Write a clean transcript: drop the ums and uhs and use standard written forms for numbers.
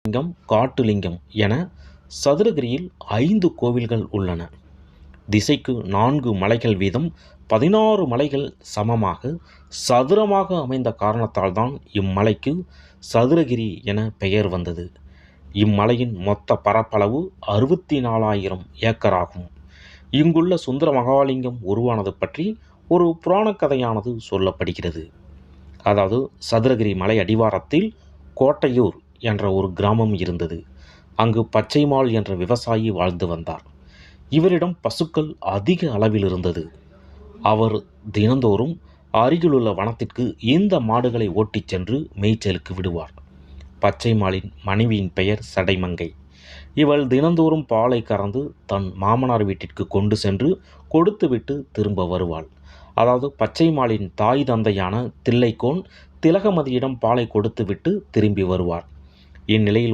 லிங்கம், காட்டுலிங்கம் என சதுரகிரியில் 5 கோவில்கள் உள்ளன. திசைக்கு 4 மலைகள் வீதம் 16 மலைகள் சமமாக சதுரமாக அமைந்த காரணத்தால் தான் இம்மலைக்கு சதுரகிரி என பெயர் வந்தது. இம்மலையின் மொத்த பரப்பளவு 64,000 ஏக்கர் ஆகும். இங்குள்ள சுந்தர மகாலிங்கம் உருவானது பற்றி ஒரு புராணக் கதையானது சொல்லப்படுகிறது. அதாவது சதுரகிரி மலை அடிவாரத்தில் கோட்டையூர் என்ற ஒரு கிராமம் இருந்தது. அங்கு பச்சைமால் என்ற விவசாயி வாழ்ந்து வந்தார். இவரிடம் பசுக்கள் அதிக அளவில் இருந்தது. அவர் தினந்தோறும் அருகிலுள்ள வனத்திற்கு இந்த மாடுகளை ஓட்டிச் சென்று மேய்ச்சலுக்கு விடுவார். பச்சைமாலின் மனைவியின் பெயர் சடைமங்கை. இவள் தினந்தோறும் பாலை கறந்து தன் மாமனார் வீட்டிற்கு கொண்டு சென்று கொடுத்துவிட்டு திரும்ப வருவாள். அதாவது பச்சைமாலின் தாய் தந்தையான தில்லைக்கோன் திலகமதியிடம் பாலை கொடுத்துவிட்டு திரும்பி வருவார். இந்நிலையில்